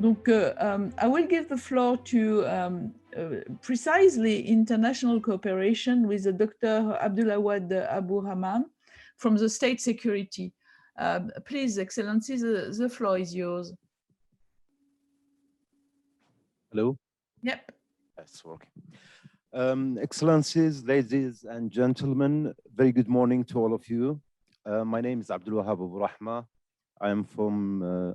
Donc, I will give the floor to precisely international cooperation with the Dr. Abdulwahab ABORAHMAH from the State Security. Please, Excellency, the floor is yours. Hello? Yep. That's working. Excellencies, ladies and gentlemen, very good morning to all of you. My name is Abdulwahab ABORAHMAH. I am from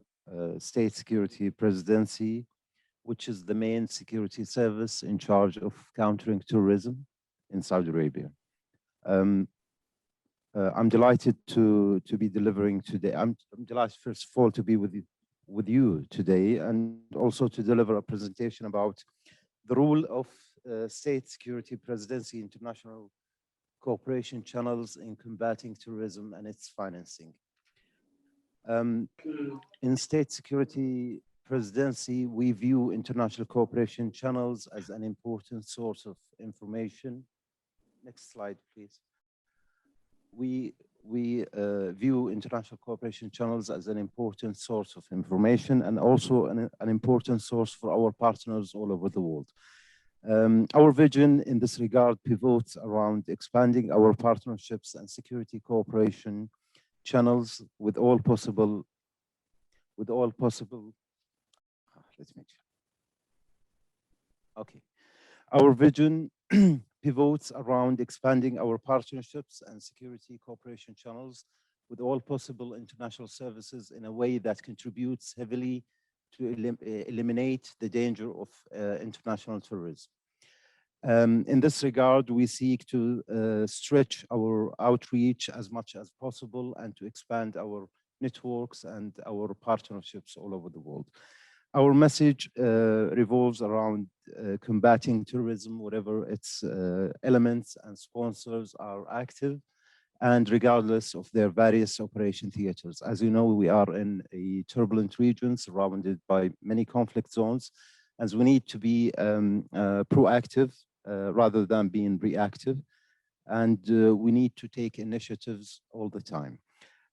State Security Presidency, which is the main security service in charge of countering terrorism in Saudi Arabia. I'm delighted to be delivering today. I'm delighted, first of all, to be with you today, and also to deliver a presentation about the role of State Security Presidency international cooperation channels in combating terrorism and its financing. In State Security Presidency, we view international cooperation channels as an important source of information. Next slide, please. We view international cooperation channels as an important source of information and also an important source for our partners all over the world. Our vision in this regard pivots around expanding our partnerships and security cooperation channels with all possible. Okay. Our vision pivots around expanding our partnerships and security cooperation channels with all possible international services in a way that contributes heavily to eliminate the danger of international terrorism. In this regard, we seek to stretch our outreach as much as possible and to expand our networks and our partnerships all over the world. Our message revolves around combating terrorism, wherever its elements and sponsors are active, and regardless of their various operation theaters. As you know, we are in a turbulent region surrounded by many conflict zones, as we need to be proactive rather than being reactive, and we need to take initiatives all the time.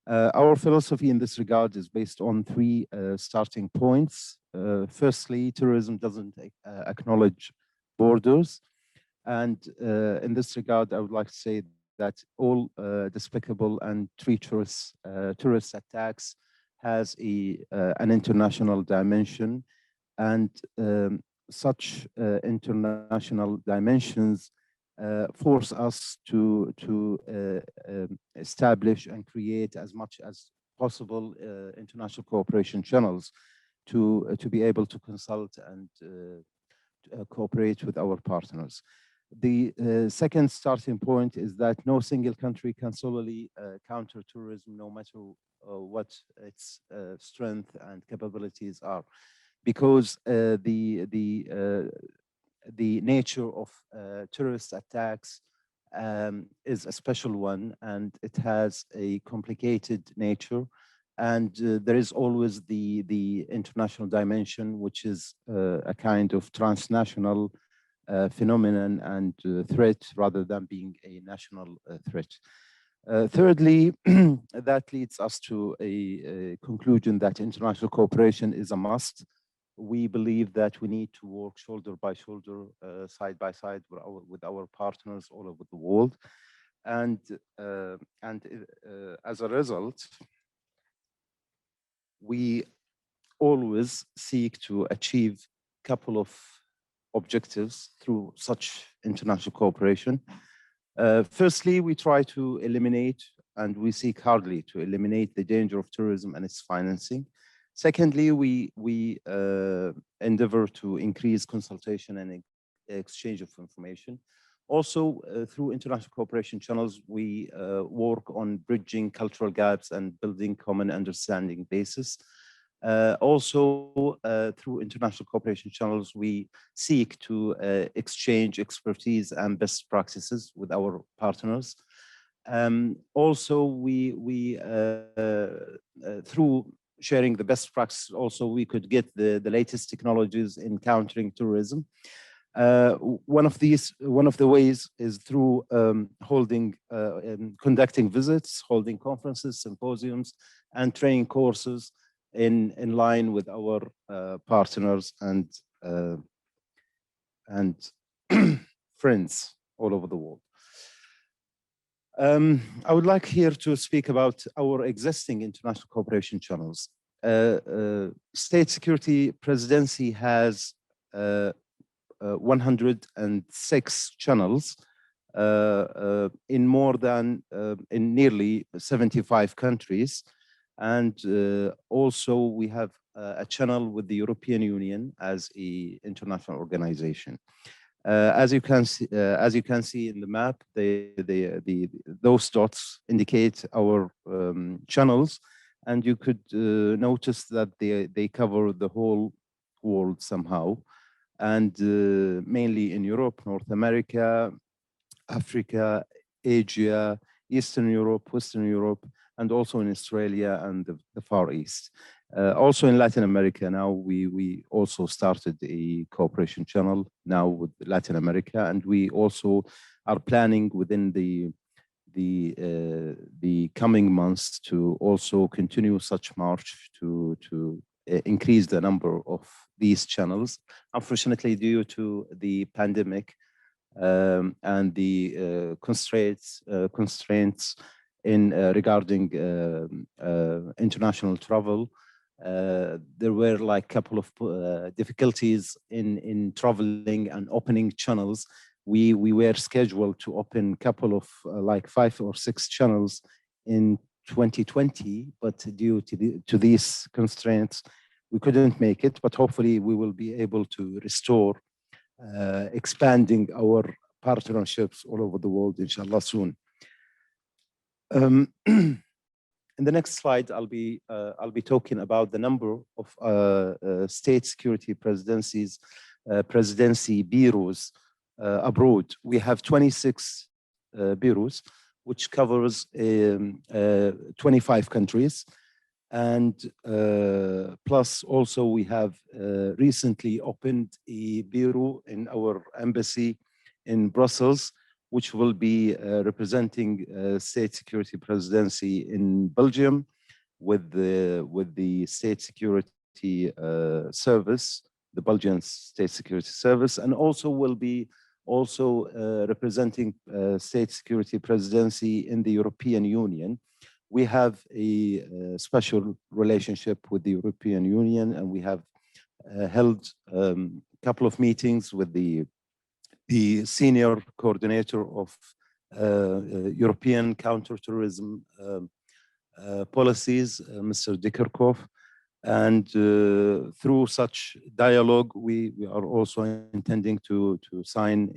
Our philosophy in this regard is based on three starting points. Firstly, terrorism doesn't acknowledge borders, and in this regard, I would like to say that all despicable and treacherous terrorist attacks has an international dimension, and such international dimensions force us to establish and create as much as possible international cooperation channels to be able to consult and cooperate with our partners. The second starting point is that no single country can solely counter terrorism, no matter what its strength and capabilities are, because the nature of terrorist attacks is a special one, and it has a complicated nature, and there is always the international dimension, which is a kind of transnational phenomenon and threat rather than being a national threat. Thirdly, that leads us to a conclusion that international cooperation is a must. We believe that we need to work shoulder by shoulder, side by side with our partners all over the world. And as a result, we always seek to achieve a couple of objectives through such international cooperation. Firstly, we try to eliminate, and we seek hardly to eliminate, the danger of terrorism and its financing. Secondly, we endeavor to increase consultation and exchange of information. Also, through international cooperation channels, we work on bridging cultural gaps and building common understanding basis. Also, through international cooperation channels, we seek to exchange expertise and best practices with our partners. Also, we through sharing the best practices, also we could get the latest technologies in countering terrorism. One of the ways is through conducting visits, holding conferences, symposiums, and training courses in line with our partners and friends all over the world. I would like here to speak about our existing international cooperation channels. State Security Presidency has 106 channels in nearly 75 countries. And also we have a channel with the European Union as an international organization. As you can see in the map, those dots indicate our channels, and you could notice that they cover the whole world somehow, and mainly in Europe, North America, Africa, Asia, Eastern Europe, Western Europe, and also in Australia and the Far East. Also in Latin America now, we also started a cooperation channel now with Latin America, and we also are planning within the coming months to also continue such march to increase the number of these channels. Unfortunately, due to the pandemic and the constraints in regarding international travel, there were like a couple of difficulties in traveling and opening channels. We were scheduled to open a couple of like 5 or 6 channels in 2020, but due to these constraints, we couldn't make it. But hopefully we will be able to restore expanding our partnerships all over the world, inshallah, soon. In the next slide, I'll be talking about the number of state security presidency bureaus abroad. We have 26 bureaus, which covers 25 countries. And plus also we have recently opened a bureau in our embassy in Brussels, which will be representing state security presidency in Belgium with the state security service, the Belgian state security service, and also will be representing state security presidency in the European Union. We have a special relationship with the European Union, and we have held a couple of meetings with the senior coordinator of European counterterrorism policies, Mr. Dickerkopf. And through such dialogue, we are also intending to sign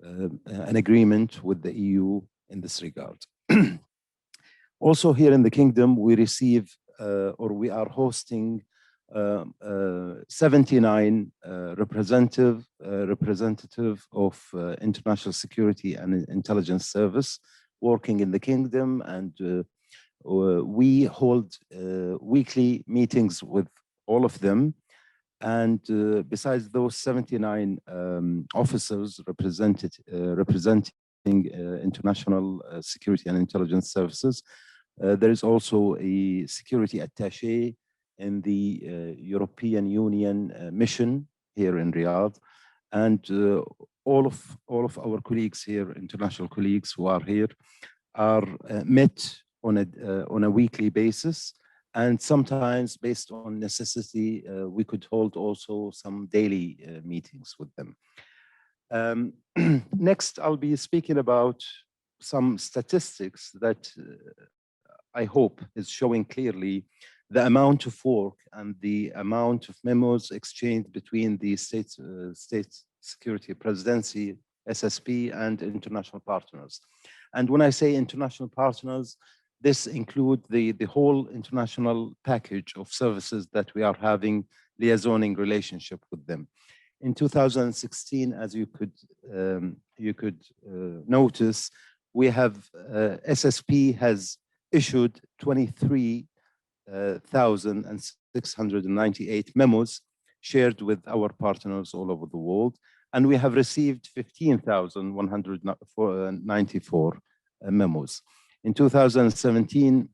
an agreement with the EU in this regard. Also here in the Kingdom, we receive or we are hosting 79 representative of international security and intelligence service working in the Kingdom, and we hold weekly meetings with all of them. And besides those 79 officers representing international security and intelligence services, there is also a security attaché in the European Union mission here in Riyadh, and all of our colleagues here, international colleagues who are here, are met on a weekly basis, and sometimes based on necessity, we could hold also some daily meetings with them. Next, I'll be speaking about some statistics that I hope is showing clearly the amount of work and the amount of memos exchanged between the state security presidency, SSP, and international partners. And when I say international partners, this includes the whole international package of services that we are having liaisoning relationship with them. In 2016, as you could notice, we have SSP has issued 23,698 memos shared with our partners all over the world, and we have received 15,194 memos. In 2017,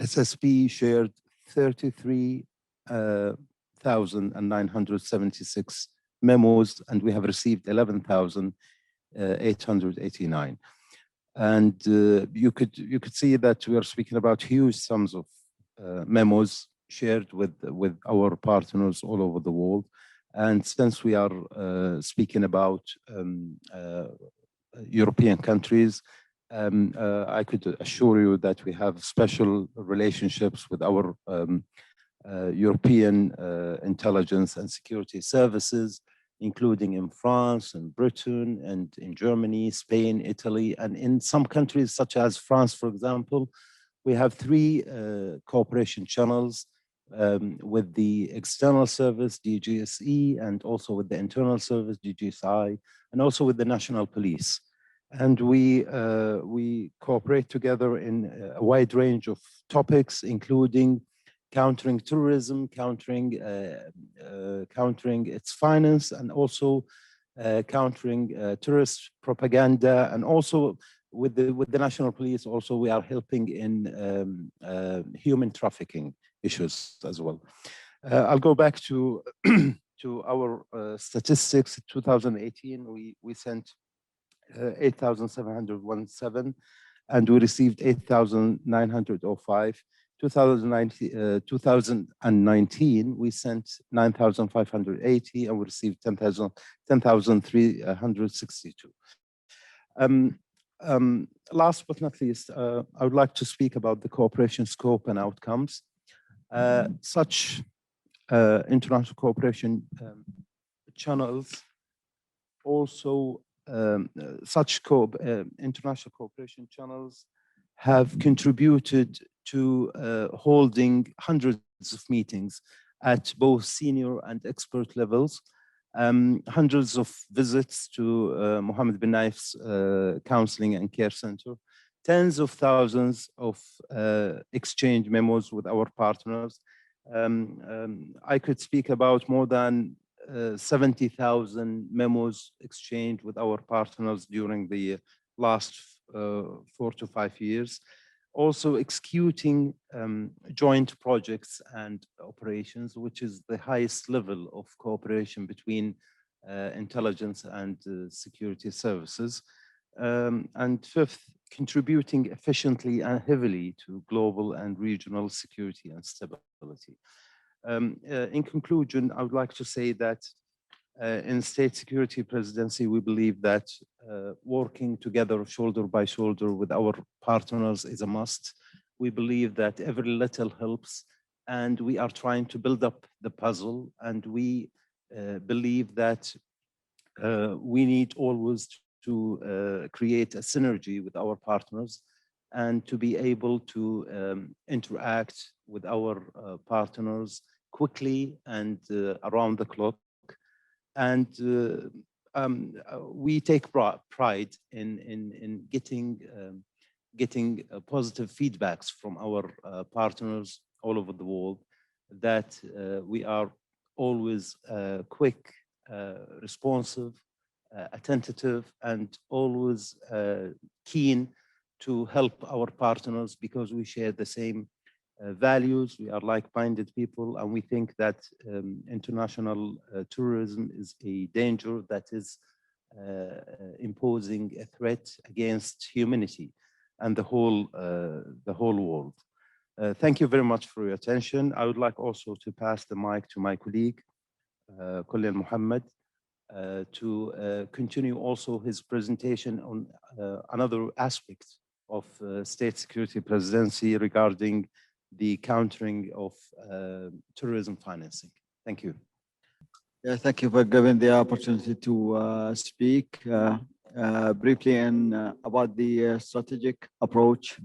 SSP shared 33,976 memos, and we have received 11,889. And you could see that we are speaking about huge sums of memos shared with our partners all over the world. And since we are speaking about European countries, I could assure you that we have special relationships with our European intelligence and security services, including in France and Britain and in Germany, Spain, Italy, and in some countries such as France, for example, we have 3 cooperation channels with the external service, DGSE, and also with the internal service, DGSI, and also with the national police. And we cooperate together in a wide range of topics, including countering terrorism, countering its finance, and also countering terrorist propaganda, and also with the national police. Also, we are helping in human trafficking issues as well. I'll go back to to our statistics. 2018, we sent 8,717, and we received 8,905. 2019, we sent 9,580, and we received 10,362. Last but not least, I would like to speak about the cooperation scope and outcomes. Such international cooperation channels also, international cooperation channels have contributed to holding hundreds of meetings at both senior and expert levels, hundreds of visits to Mohammed bin Naif's counseling and care center, tens of thousands of exchange memos with our partners. I could speak about more than 70,000 memos exchanged with our partners during the last 4 to 5 years. Also executing joint projects and operations, which is the highest level of cooperation between intelligence and security services. And fifth, contributing efficiently and heavily to global and regional security and stability. In conclusion, I would like to say that in State Security Presidency, we believe that working together shoulder by shoulder with our partners is a must. We believe that every little helps, and we are trying to build up the puzzle, and we believe that we need always to create a synergy with our partners and to be able to interact with our partners quickly and around the clock. And we take pride in getting positive feedbacks from our partners all over the world, that we are always quick, responsive, attentive, and always keen to help our partners, because we share the same values. We are like-minded people, and we think that international terrorism is a danger that is imposing a threat against humanity and the whole world. Thank you very much for your attention. I would like also to pass the mic to my colleague, Colonel Mohammed, to continue also his presentation on another aspect of State Security Presidency regarding the countering of terrorism financing. Thank you. Yeah, thank you for giving the opportunity to speak briefly about the strategic approach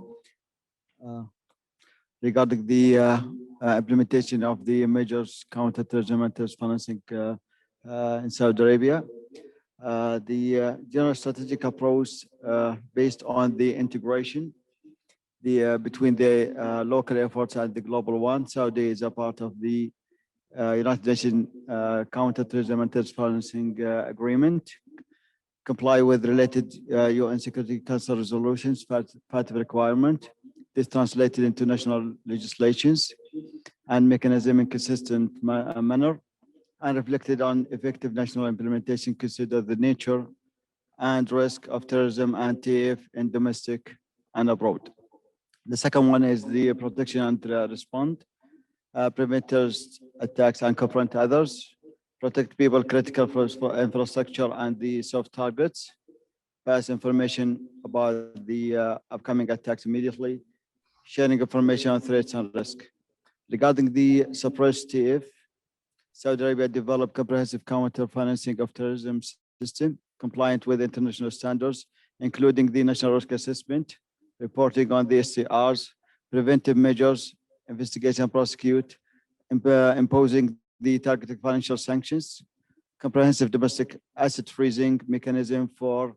regarding the implementation of the measures counter-terrorism and terrorist financing in Saudi Arabia. The general strategic approach based on the integration between the local efforts and the global one. Saudi is a part of the United Nations counter-terrorism and terrorist financing agreement, comply with related UN Security Council resolutions, FATF requirement. This translated into national legislations, and mechanism in consistent manner, and reflected on effective national implementation, consider the nature and risk of terrorism and TF in domestic and abroad. The second one is the protection and respond, prevent terrorist attacks and confront others, protect people critical for infrastructure and the soft targets, pass information about the upcoming attacks immediately, sharing information on threats and risk. Regarding the suppressed TF, Saudi Arabia developed comprehensive counter-financing of terrorism system compliant with international standards, including the national risk assessment, reporting on the SCRs, preventive measures, investigation, prosecute, imposing the targeted financial sanctions, comprehensive domestic asset freezing mechanism for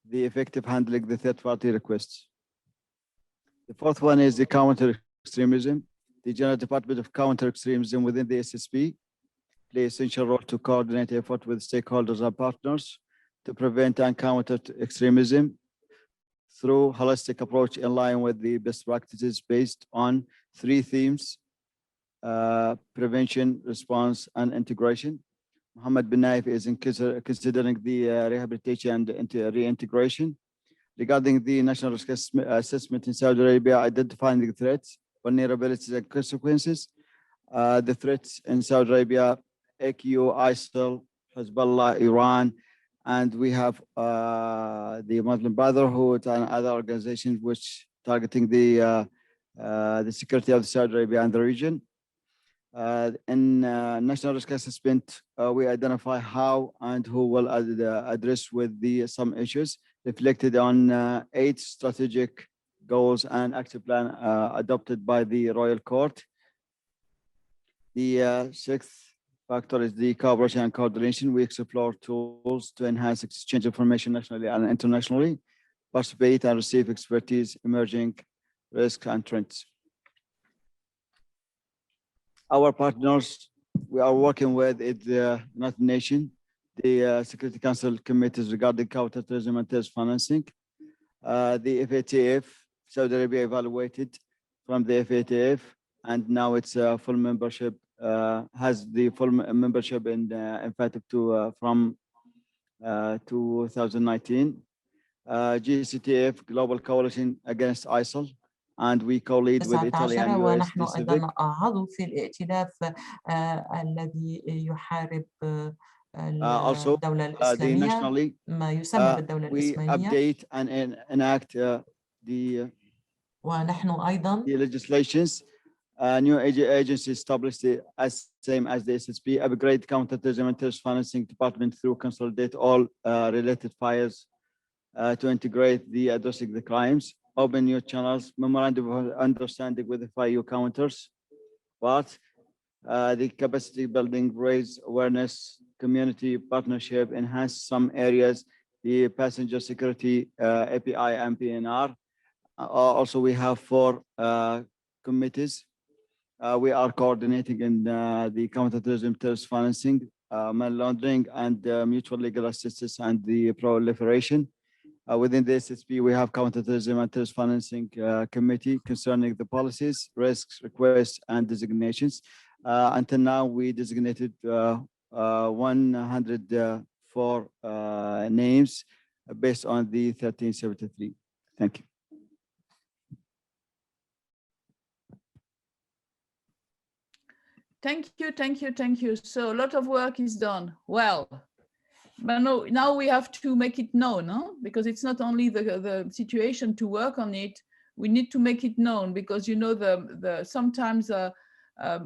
the effective handling the third-party requests. The fourth one is the counter-extremism. The General Department of Counter-Extremism within the SSP play essential role to coordinate effort with stakeholders and partners to prevent and counter extremism through holistic approach in line with the best practices based on three themes: prevention, response, and integration. Mohammed bin Naif is considering the rehabilitation and reintegration. Regarding the national risk assessment in Saudi Arabia, identifying the threats, vulnerabilities, and consequences. The threats in Saudi Arabia: AQ, ISIL, Hezbollah, Iran, and we have the Muslim Brotherhood and other organizations which targeting the security of Saudi Arabia and the region. In national risk assessment, we identify how and who will address with some issues reflected on 8 strategic goals and action plan adopted by the Royal Court. The sixth factor is the cooperation and coordination. We explore tools to enhance exchange information nationally and internationally, participate and receive expertise, emerging risks and trends. Our partners we are working with the United Nations, the Security Council committees regarding counterterrorism and terrorist financing. The FATF, Saudi Arabia evaluated from the FATF, and now it's full membership, has the full membership in FATF from 2019. GCTF, Global Coalition Against ISIL, and we co-lead with Italy and US ونحن أيضا عضو في الائتلاف الذي يحارب الدولة الإسلامية ما يسمى بالدولة الإسلامية. We update and enact the ونحن أيضا the legislations. New agency established as same as the SSP, upgrade counterterrorism and terrorist financing department through consolidate all related files to integrate the addressing the crimes, open new channels, memorandum of understanding with the FIU counters, but the capacity building, raise awareness, community partnership, enhance some areas, the passenger security, API and PNR. Also, we have 4 committees. We are coordinating in the counterterrorism, terrorist financing, money laundering, and mutual legal assistance and the proliferation. Within the SSP, we have counterterrorism and terrorist financing committee concerning the policies, risks, requests, and designations. Until now, we designated 104 names based on the 1373. Thank you. Thank you. So a lot of work is done. Well, but now we have to make it known, huh? Because it's not only the situation to work on it. We need to make it known because you know sometimes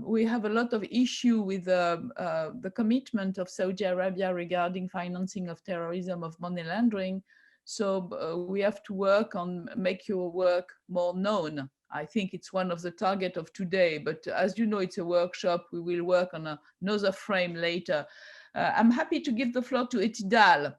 we have a lot of issue with the commitment of Saudi Arabia regarding financing of terrorism, of money laundering. So we have to work on make your work more known. I think it's one of the target of today, but as you know, it's a workshop. We will work on another frame later. I'm happy to give the floor to Etidal.